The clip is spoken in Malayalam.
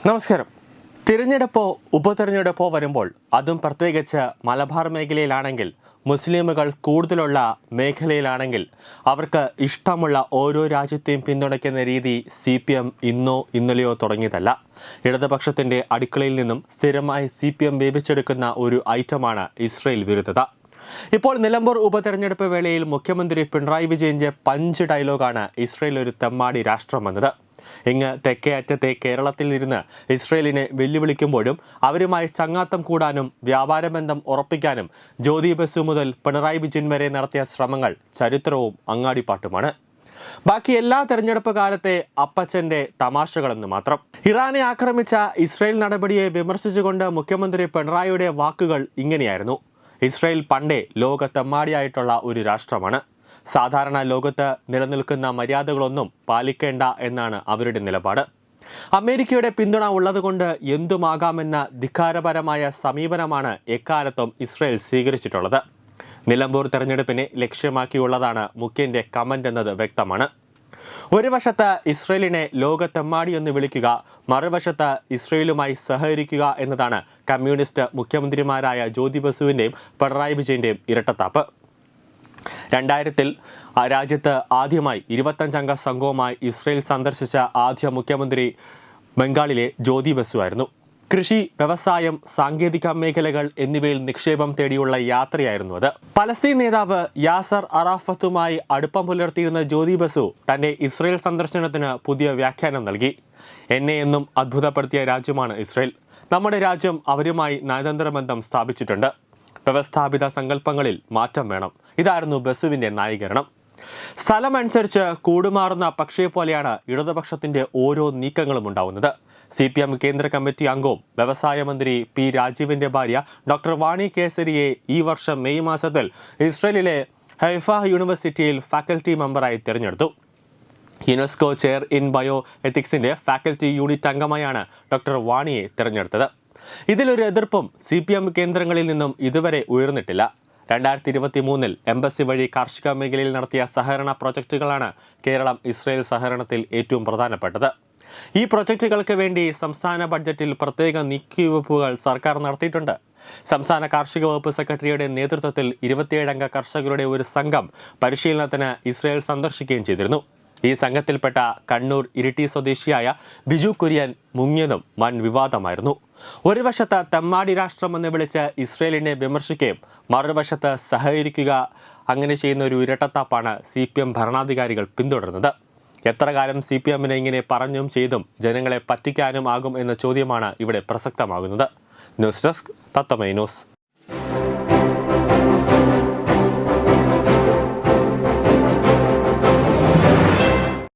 നമസ്കാരം. തിരഞ്ഞെടുപ്പോ ഉപതെരഞ്ഞെടുപ്പോ വരുമ്പോൾ അതും പ്രത്യേകിച്ച് മലബാർ മേഖലയിലാണെങ്കിൽ, മുസ്ലിമുകൾ കൂടുതലുള്ള മേഖലയിലാണെങ്കിൽ അവർക്ക് ഇഷ്ടമുള്ള ഓരോ രാജ്യത്തെയും പിന്തുണയ്ക്കുന്ന രീതി CPM ഇന്നോ ഇന്നലെയോ തുടങ്ങിയതല്ല. ഇടതുപക്ഷത്തിൻ്റെ അടുക്കളയിൽ നിന്നും സ്ഥിരമായി CPM വേവിച്ചെടുക്കുന്ന ഒരു ഐറ്റമാണ് ഇസ്രയേൽ വിരുദ്ധത. ഇപ്പോൾ നിലമ്പൂർ ഉപതെരഞ്ഞെടുപ്പ് വേളയിൽ മുഖ്യമന്ത്രി പിണറായി വിജയന്റെ പഞ്ച് ഡയലോഗാണ് ഇസ്രയേൽ ഒരു തെമ്മാടി രാഷ്ട്രമെന്നത്. ഇങ്ങ് തെക്കേ അറ്റത്തെ കേരളത്തിൽ ഇരുന്ന് ഇസ്രയേലിനെ വെല്ലുവിളിക്കുമ്പോഴും അവരുമായി ചങ്ങാത്തം കൂടാനും വ്യാപാര ബന്ധം ഉറപ്പിക്കാനും ജ്യോതി ബസു മുതൽ പിണറായി വിജയൻ വരെ നടത്തിയ ശ്രമങ്ങൾ ചരിത്രവും അങ്ങാടിപ്പാട്ടുമാണ്. ബാക്കി എല്ലാ തെരഞ്ഞെടുപ്പ് കാലത്തെ അപ്പച്ചന്റെ തമാശകളെന്ന് മാത്രം. ഇറാനെ ആക്രമിച്ച ഇസ്രയേൽ നടപടിയെ വിമർശിച്ചുകൊണ്ട് മുഖ്യമന്ത്രി പിണറായിയുടെ വാക്കുകൾ ഇങ്ങനെയായിരുന്നു: ഇസ്രയേൽ പണ്ടേ ലോകത്തെമ്മാടിയായിട്ടുള്ള ഒരു രാഷ്ട്രമാണ്. സാധാരണ ലോകത്ത് നിലനിൽക്കുന്ന മര്യാദകളൊന്നും പാലിക്കേണ്ട എന്നാണ് അവരുടെ നിലപാട്. അമേരിക്കയുടെ പിന്തുണ ഉള്ളതുകൊണ്ട് എന്തുമാകാമെന്ന ധിക്കാരപരമായ സമീപനമാണ് എക്കാലത്തും ഇസ്രയേൽ സ്വീകരിച്ചിട്ടുള്ളത്. നിലമ്പൂർ തെരഞ്ഞെടുപ്പിനെ ലക്ഷ്യമാക്കിയുള്ളതാണ് മുഖ്യന്റെ കമന്റ് എന്നത് വ്യക്തമാണ്. ഒരു വശത്ത് ഇസ്രയേലിനെ ലോകത്തെമ്മാടി എന്ന് വിളിക്കുക, മറുവശത്ത് ഇസ്രയേലുമായി സഹകരിക്കുക എന്നതാണ് കമ്മ്യൂണിസ്റ്റ് മുഖ്യമന്ത്രിമാരായ ജ്യോതി ബസുവിൻ്റെയും പിണറായി വിജയന്റെയും ഇരട്ടത്താപ്പ്. 2000 രാജ്യത്ത് ആദ്യമായി 25-അംഗ സംഘവുമായി ഇസ്രയേൽ സന്ദർശിച്ച ആദ്യ മുഖ്യമന്ത്രി ബംഗാളിലെ ജ്യോതി ബസു ആയിരുന്നു. കൃഷി, വ്യവസായം, സാങ്കേതിക മേഖലകൾ എന്നിവയിൽ നിക്ഷേപം തേടിയുള്ള യാത്രയായിരുന്നു അത്. പലസ്തീൻ നേതാവ് യാസർ അറാഫത്തുമായി അടുപ്പം പുലർത്തിയിരുന്ന ജ്യോതി ബസു തന്റെ ഇസ്രയേൽ സന്ദർശനത്തിന് പുതിയ വ്യാഖ്യാനം നൽകി. എന്നെ എന്നും അത്ഭുതപ്പെടുത്തിയ രാജ്യമാണ് ഇസ്രയേൽ. നമ്മുടെ രാജ്യം അവരുമായി നയതന്ത്ര ബന്ധം സ്ഥാപിച്ചിട്ടുണ്ട്. വ്യവസ്ഥാപിത സങ്കല്പങ്ങളിൽ മാറ്റം വേണം. ഇതായിരുന്നു ബസുവിന്റെ ന്യായീകരണം. സ്ഥലമനുസരിച്ച് കൂടുമാറുന്ന പക്ഷിയെ പോലെയാണ് ഇടതുപക്ഷത്തിന്റെ ഓരോ നീക്കങ്ങളും ഉണ്ടാവുന്നത്. CPM കേന്ദ്ര കമ്മിറ്റി അംഗവും വ്യവസായ മന്ത്രി P. രാജീവിന്റെ ഭാര്യ ഡോക്ടർ വാണി കേസരിയെ ഈ വർഷം മെയ് മാസത്തിൽ ഇസ്രയേലിലെ ഹൈഫ യൂണിവേഴ്സിറ്റിയിൽ ഫാക്കൽറ്റി മെമ്പറായി തിരഞ്ഞെടുത്തു. യുനെസ്കോ ചെയർ ഇൻ ബയോ എത്തിക്സിന്റെ ഫാക്കൽറ്റി യൂണിറ്റ് അംഗമായാണ് ഡോക്ടർ വാണിയെ തിരഞ്ഞെടുത്തത്. ഇതിലൊരു എതിർപ്പും CPM കേന്ദ്രങ്ങളിൽ നിന്നും ഇതുവരെ ഉയർന്നിട്ടില്ല. 2023 എംബസി വഴി കാർഷിക മേഖലയിൽ നടത്തിയ സഹകരണ പ്രൊജക്റ്റുകളാണ് കേരളം ഇസ്രയേൽ സഹകരണത്തിൽ ഏറ്റവും പ്രധാനപ്പെട്ടത്. ഈ പ്രൊജക്റ്റുകൾക്ക് വേണ്ടി സംസ്ഥാന ബഡ്ജറ്റിൽ പ്രത്യേക നീക്കിവെപ്പുകൾ സർക്കാർ നടത്തിയിട്ടുണ്ട്. സംസ്ഥാന കാർഷിക വകുപ്പ് സെക്രട്ടറിയുടെ നേതൃത്വത്തിൽ 27-അംഗ കർഷകരുടെ ഒരു സംഘം പരിശീലനത്തിന് ഇസ്രയേൽ സന്ദർശിക്കുകയും ചെയ്തിരുന്നു. ഈ സംഘത്തിൽപ്പെട്ട കണ്ണൂർ ഇരിട്ടി സ്വദേശിയായ ബിജു കുര്യൻ മുങ്ങിയതും വൻ വിവാദമായിരുന്നു. ഒരു വശത്ത് തെമ്മാടി രാഷ്ട്രമെന്ന് വിളിച്ച് ഇസ്രയേലിനെ വിമർശിക്കുകയും മറുവശത്ത് സഹകരിക്കുക, അങ്ങനെ ചെയ്യുന്ന ഒരു ഇരട്ടത്താപ്പാണ് CPM ഭരണാധികാരികൾ പിന്തുടരുന്നത്. എത്ര കാലം CPMനെ ഇങ്ങനെ പറഞ്ഞും ചെയ്തും ജനങ്ങളെ പറ്റിക്കാനും ആകും എന്ന ചോദ്യമാണ് ഇവിടെ പ്രസക്തമാകുന്നത്. ന്യൂസ് ഡെസ്ക് തത്വമൈ ന്യൂസ്.